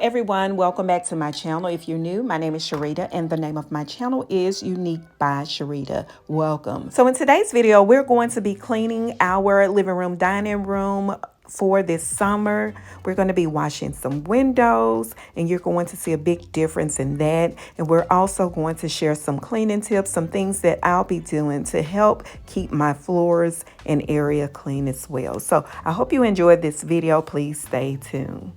everyone, welcome back to my channel. If you're new, my name is Sharita and the name of my channel is Unique by Sharita. Welcome. So in today's video, we're going to be cleaning our living room, dining room for this summer. We're going to be washing some windows and you're going to see a big difference in that. And we're also going to share some cleaning tips, some things that I'll be doing to help keep my floors and area clean as well. So I hope you enjoyed this video. Please stay tuned.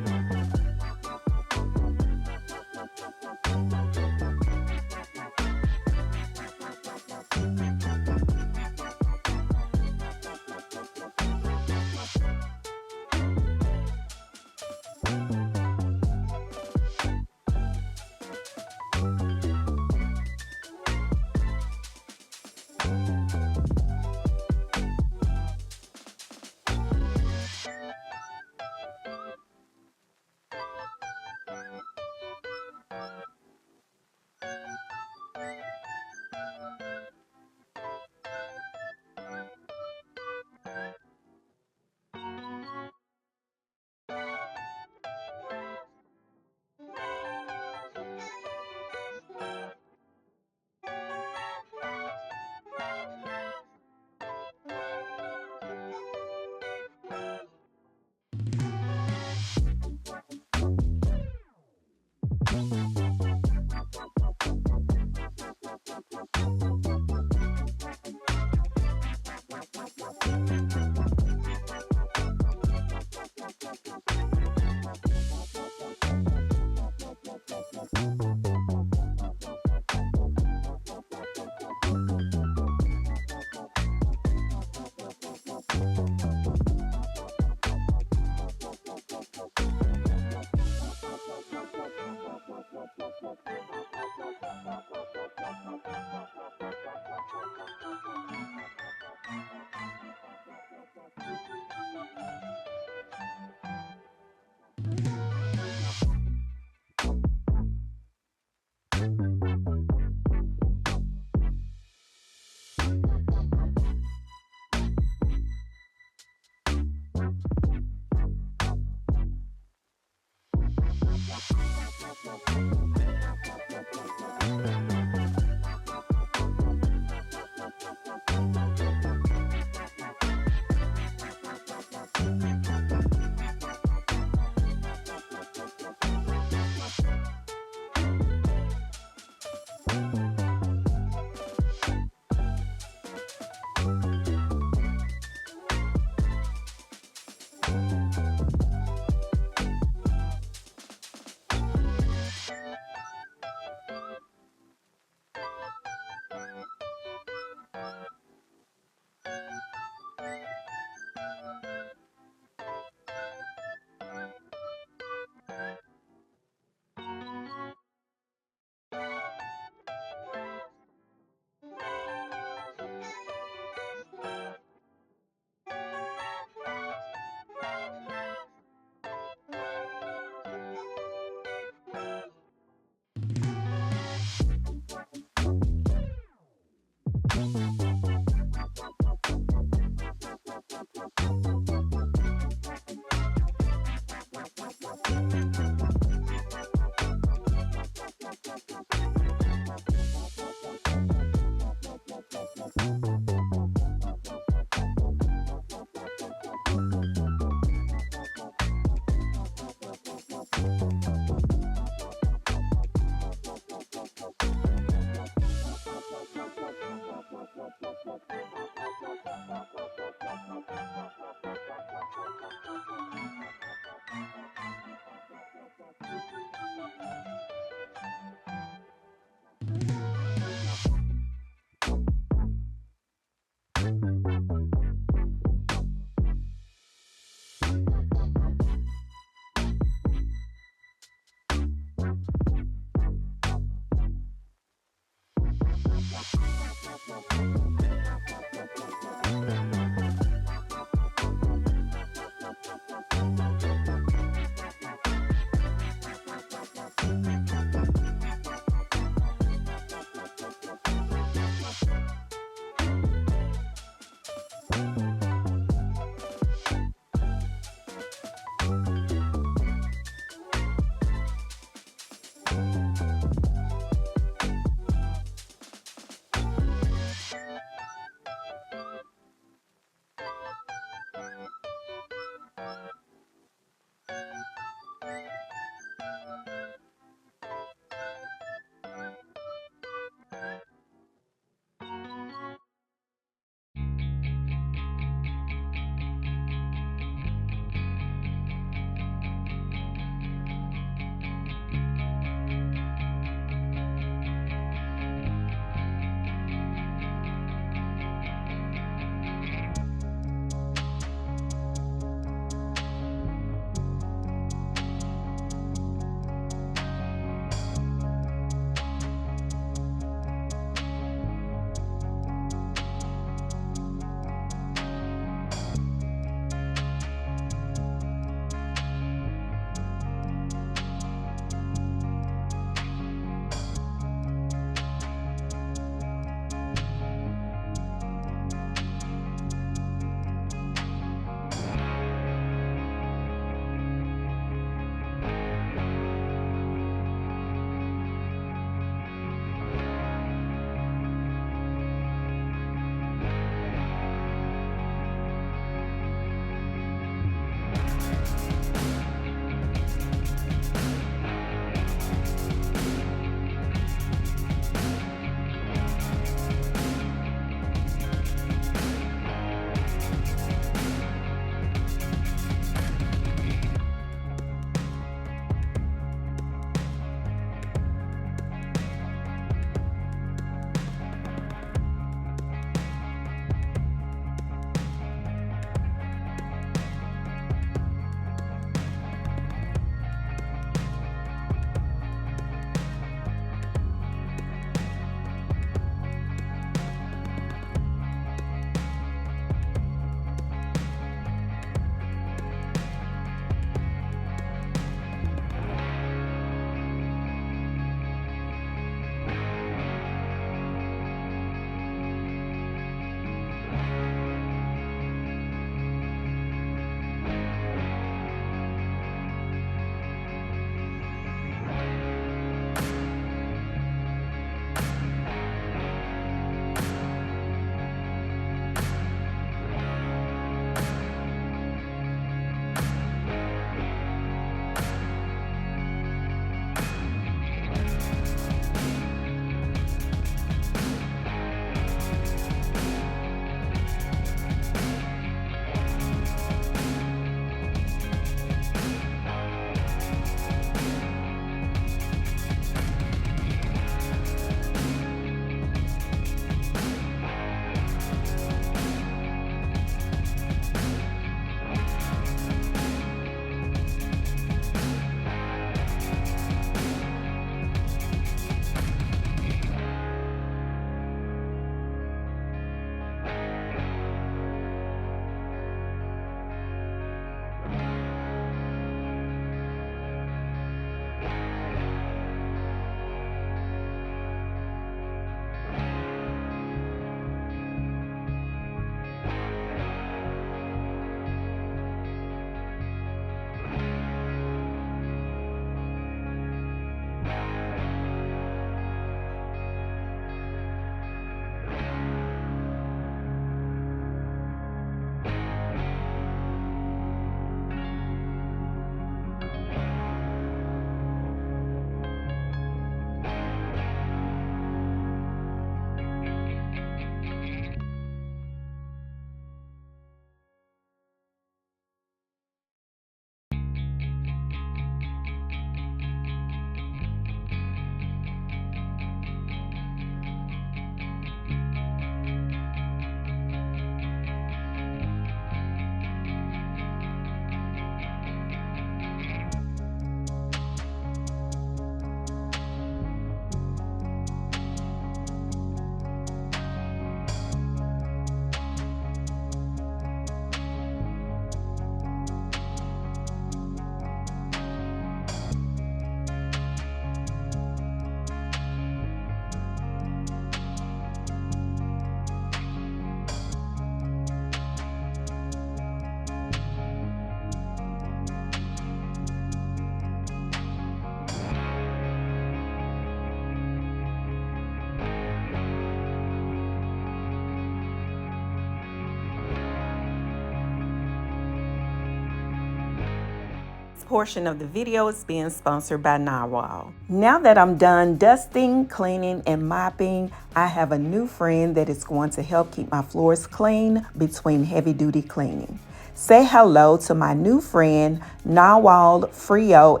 portion of the video is being sponsored by Narwal. Now that I'm done dusting, cleaning, and mopping, I have a new friend that is going to help keep my floors clean between heavy-duty cleaning. Say hello to my new friend, Narwal Freo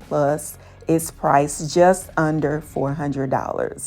Plus. Is priced just under $400.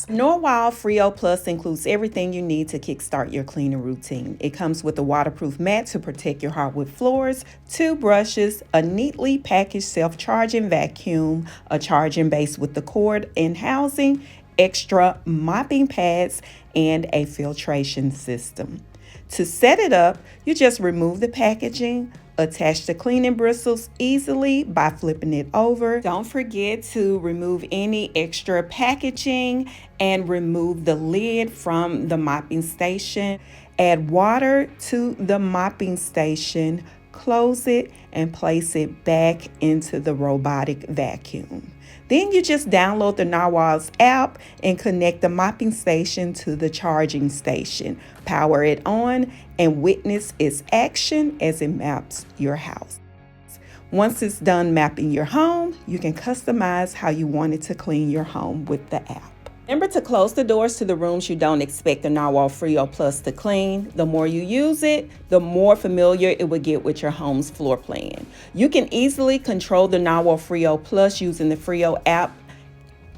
Narwal Freo Plus includes everything you need to kickstart your cleaning routine. It comes with a waterproof mat to protect your hardwood floors, 2 brushes, a neatly packaged self-charging vacuum, a charging base with the cord and housing, extra mopping pads, and a filtration system. To set it up, you just remove the packaging, attach the cleaning bristles easily by flipping it over. Don't forget to remove any extra packaging and remove the lid from the mopping station. Add water to the mopping station, close it, and place it back into the robotic vacuum. Then you just download the Narwal's app and connect the mopping station to the charging station. Power it on and witness its action as it maps your house. Once it's done mapping your home, you can customize how you want it to clean your home with the app. Remember to close the doors to the rooms you don't expect the Narwal Freo Plus to clean. The more you use it, the more familiar it will get with your home's floor plan. You can easily control the Narwal Freo Plus using the Freo app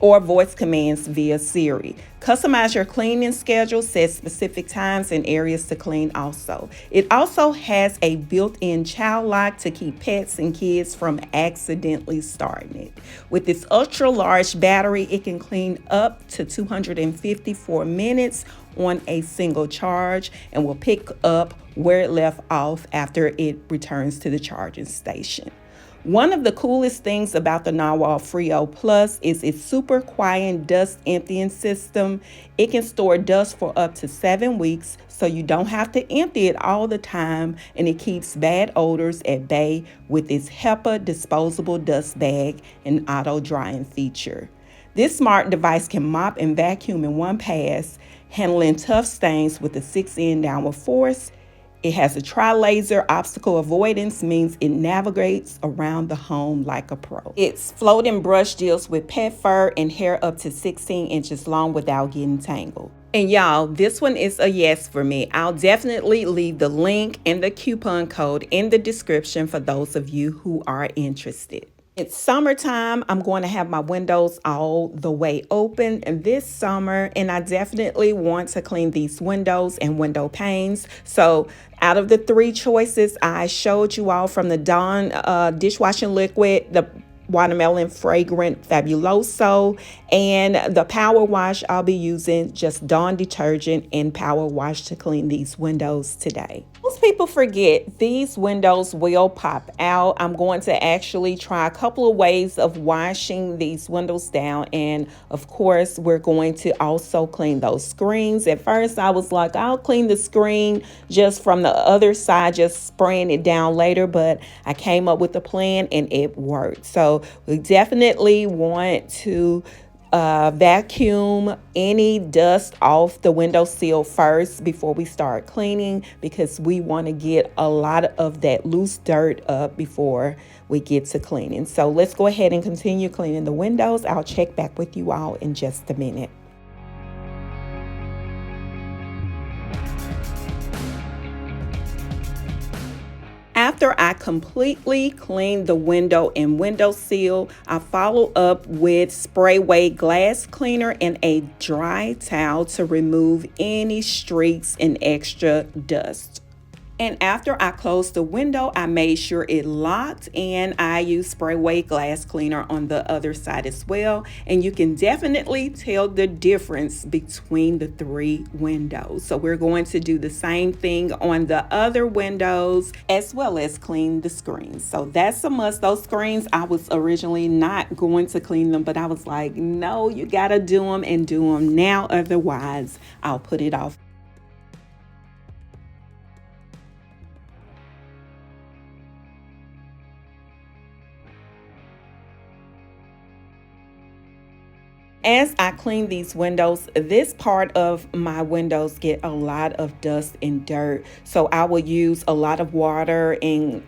or voice commands via Siri. Customize your cleaning schedule, set specific times and areas to clean also. It also has a built-in child lock to keep pets and kids from accidentally starting it. With its ultra-large battery, it can clean up to 254 minutes on a single charge and will pick up where it left off after it returns to the charging station. One of the coolest things about the Narwal Freo Plus is its super quiet dust emptying system. It can store dust for up to 7 weeks, so you don't have to empty it all the time, and it keeps bad odors at bay with its HEPA disposable dust bag and auto drying feature. This smart device can mop and vacuum in one pass, handling tough stains with a 6-in downward force. It has a tri-laser obstacle avoidance, means it navigates around the home like a pro. Its floating brush deals with pet fur and hair up to 16 inches long without getting tangled. And y'all, this one is a yes for me. I'll definitely leave the link and the coupon code in the description for those of you who are interested. It's summertime. I'm going to have my windows all the way open this summer, and I definitely want to clean these windows and window panes. So out of the 3 choices I showed you all, from the Dawn dishwashing liquid, the watermelon fragrant fabuloso, and the power wash, I'll be using just Dawn detergent and power wash to clean these windows today. Most people forget these windows will pop out. I'm going to actually try a couple of ways of washing these windows down, and of course we're going to also clean those screens. At first I was like, I'll clean the screen just from the other side, just spraying it down later, but I came up with a plan and it worked. So we definitely want to vacuum any dust off the window sill first before we start cleaning, because we want to get a lot of that loose dirt up before we get to cleaning. So let's go ahead and continue cleaning the windows. I'll check back with you all in just a minute. After I completely clean the window and windowsill, I follow up with spray weight glass cleaner and a dry towel to remove any streaks and extra dust. And after I closed the window, I made sure it locked, and I used spray weight glass cleaner on the other side as well. And you can definitely tell the difference between the 3 windows. So we're going to do the same thing on the other windows as well as clean the screens. So that's a must. Those screens, I was originally not going to clean them, but I was like, no, you gotta do them and do them now. Otherwise, I'll put it off. As I clean these windows, this part of my windows get a lot of dust and dirt. So I will use a lot of water and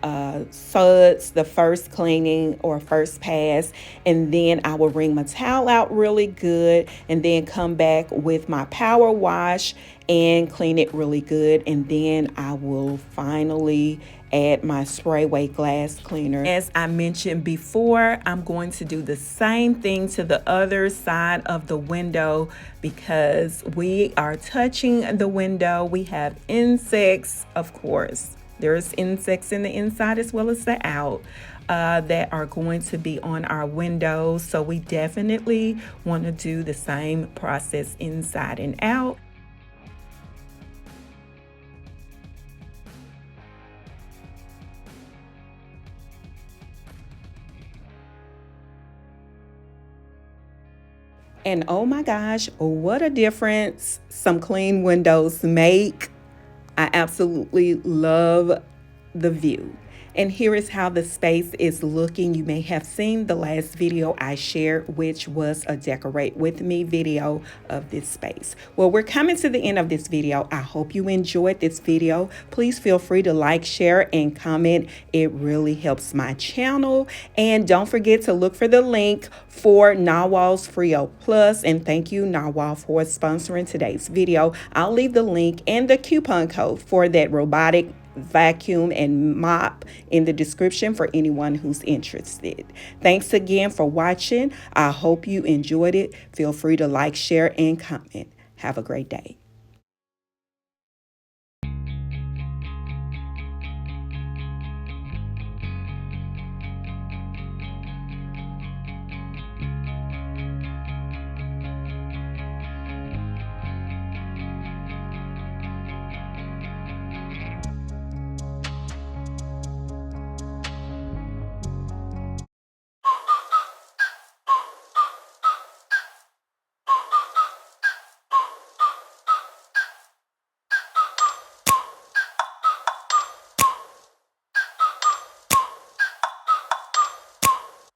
suds the first cleaning or first pass. And then I will wring my towel out really good and then come back with my power wash and clean it really good. And then I will finally add my spray weight glass cleaner. As I mentioned before, I'm going to do the same thing to the other side of the window because we are touching the window. We have insects, of course. There's insects in the inside as well as the out. That are going to be on our windows. So we definitely want to do the same process inside and out. And oh my gosh, what a difference some clean windows make. I absolutely love the view. And here is how the space is looking. You may have seen the last video I shared, which was a decorate with me video of this space. Well, we're coming to the end of this video. I hope you enjoyed this video. Please feel free to like, share, and comment. It really helps my channel. And don't forget to look for the link for Narwal's Freo Plus. And thank you, Narwal, for sponsoring today's video. I'll leave the link and the coupon code for that robotic vacuum and mop in the description for anyone who's interested. Thanks again for watching. I hope you enjoyed it. Feel free to like, share, and comment. Have a great day.